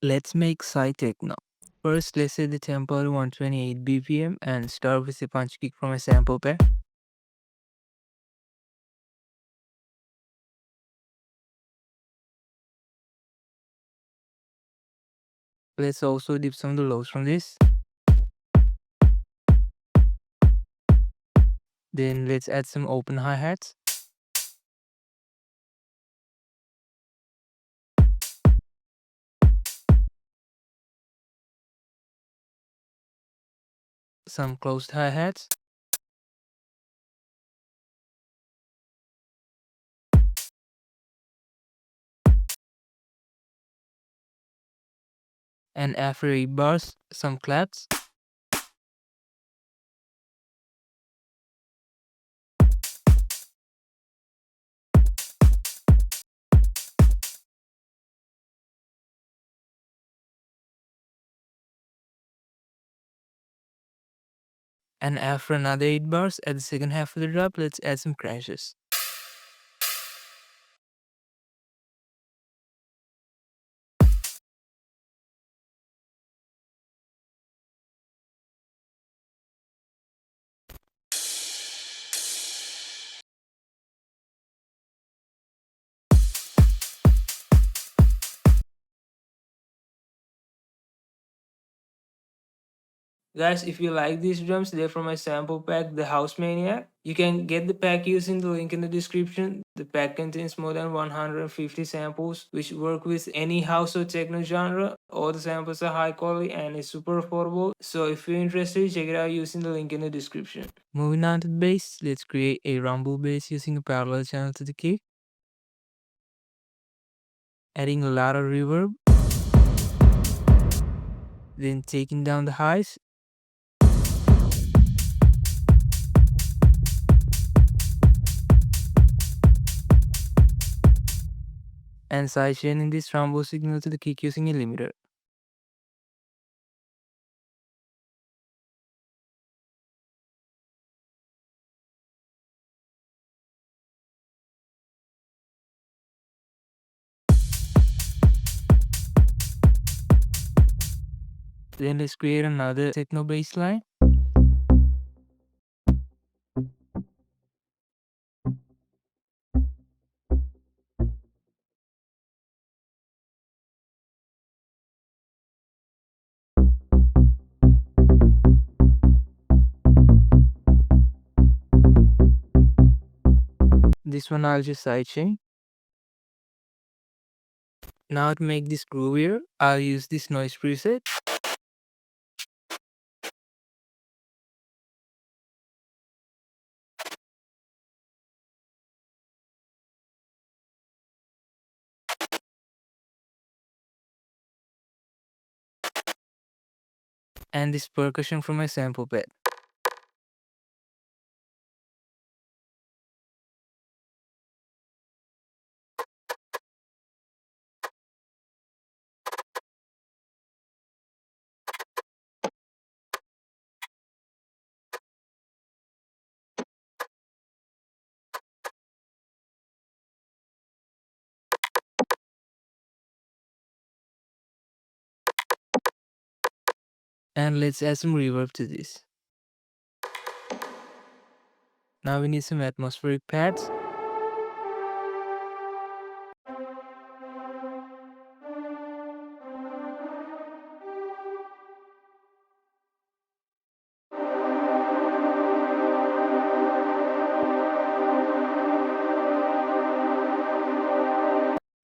Let's make Psy Techno. First, let's set the tempo to 128 BPM and start with a punch kick from a sample pack. Let's also dip some of the lows from this. Then let's add some open hi-hats. Some closed hi-hats. And after 8 bars, some claps. And after another 8 bars, at the second half of the drop, let's add some crashes. Guys, if you like these drums, they're from my sample pack, The House Maniac. You can get the pack using the link in the description. The pack contains more than 150 samples, which work with any house or techno genre. All the samples are high quality and it's super affordable. So if you're interested, check it out using the link in the description. Moving on to the bass, let's create a rumble bass using a parallel channel to the kick. Adding a lot of reverb. Then taking down the highs. And sidechaining this rumble signal to the kick using a limiter. Then let's create another techno bass line. This one I'll just sidechain. Now to make this groovier, I'll use this noise preset. And this percussion from my sample pad. And let's add some reverb to this. Now we need some atmospheric pads.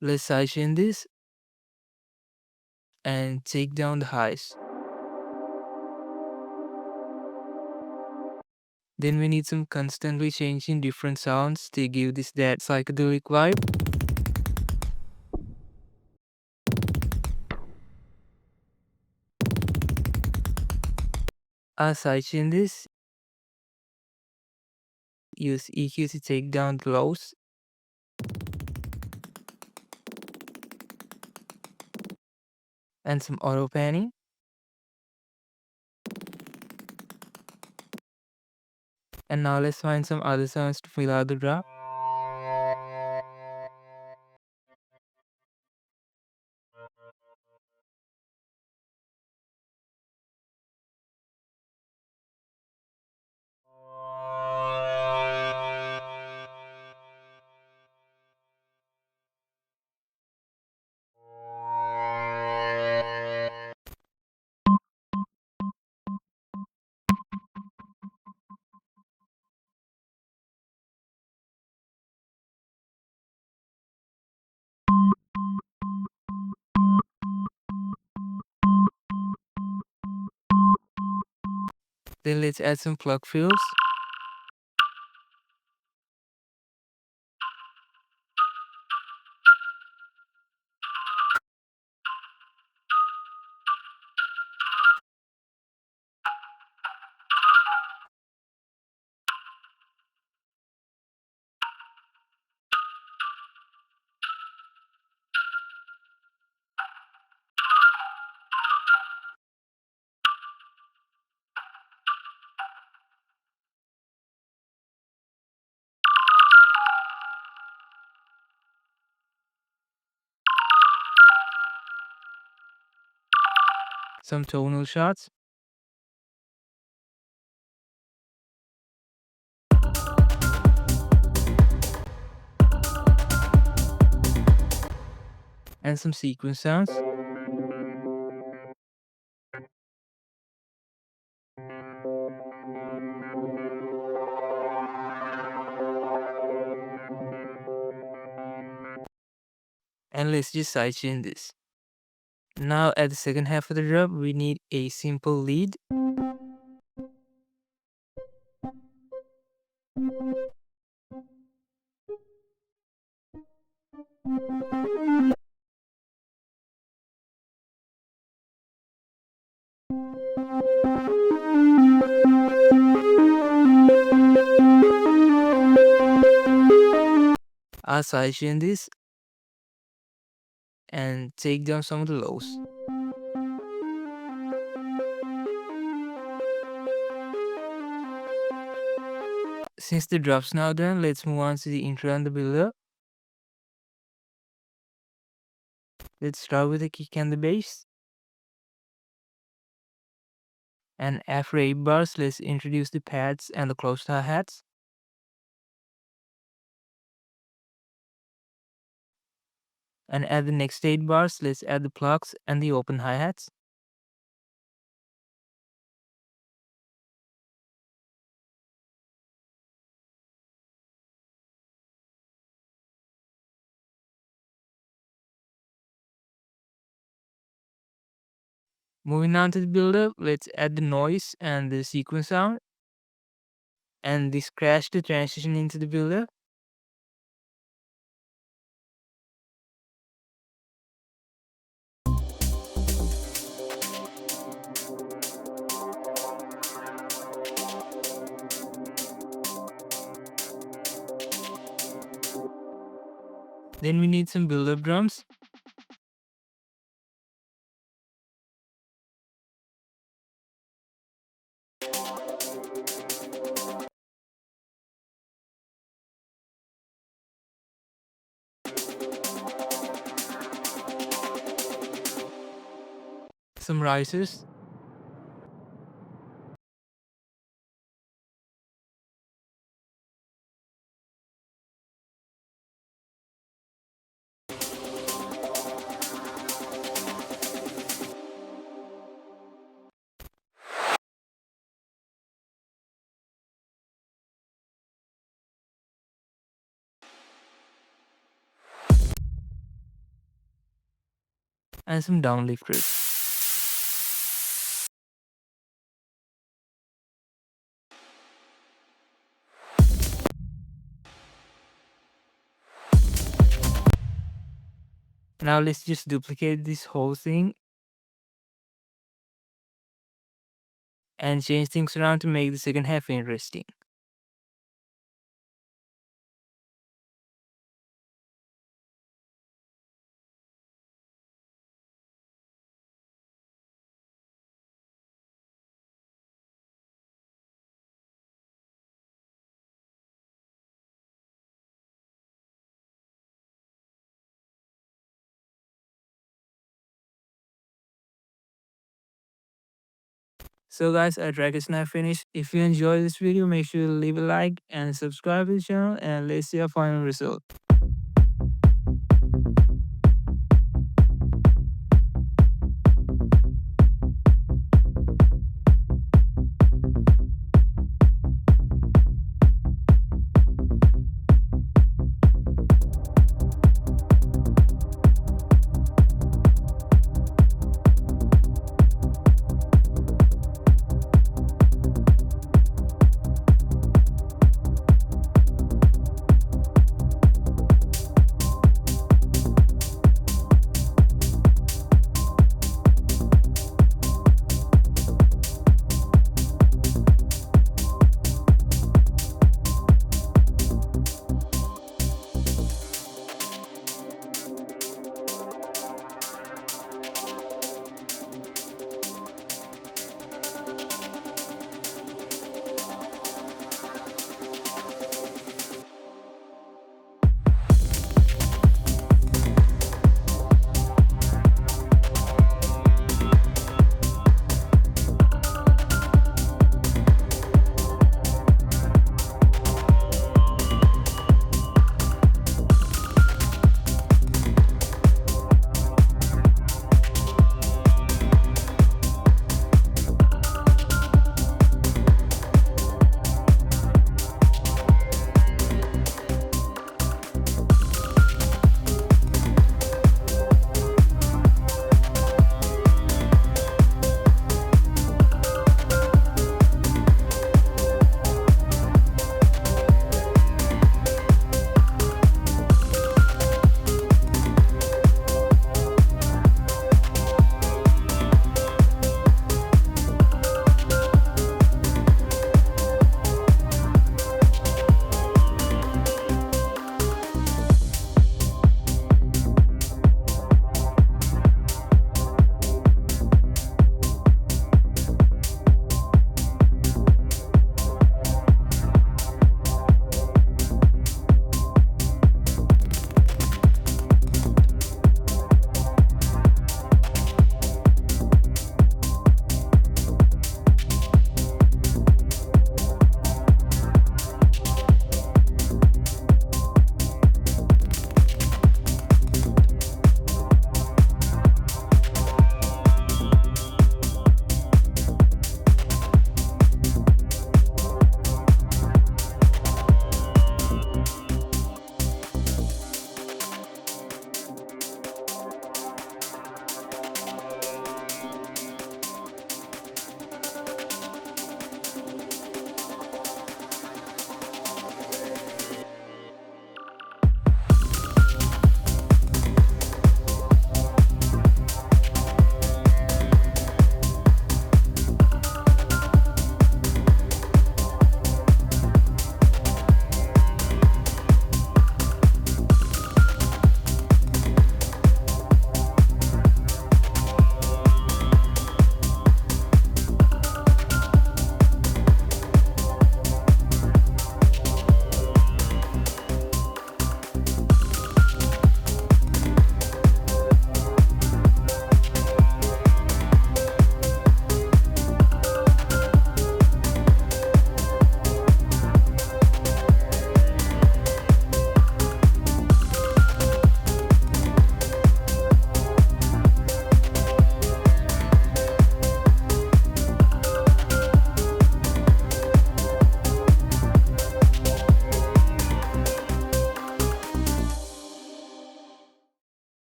Let's sidechain this and take down the highs. Then we need some constantly changing different sounds to give this that psychedelic vibe. I'll sidechain this. Use EQ to take down the lows. And some auto panning. And now let's find some other sounds to fill out the drop. Then let's add some plug fills. Some tonal shots. And some sequence sounds. And let's just sidechain this. Now at the second half of the drum, we need a simple lead. I'll sidechain this and take down some of the lows. Since the drop's now done, let's move on to the intro and the build-up. Let's start with the kick and the bass. And after 8 bars, let's introduce the pads and the closed hi-hats. And at the next 8 bars, let's add the plugs and the open hi-hats. Moving on to the build-up, let's add the noise and the sequence sound. And this crash to transition into the build-up. Then we need some build-up drums. Some risers. And some downlifters. Now let's just duplicate this whole thing and change things around to make the second half interesting. So guys, our track is now finished. If you enjoyed this video, make sure to leave a like and subscribe to the channel, and let's see our final result.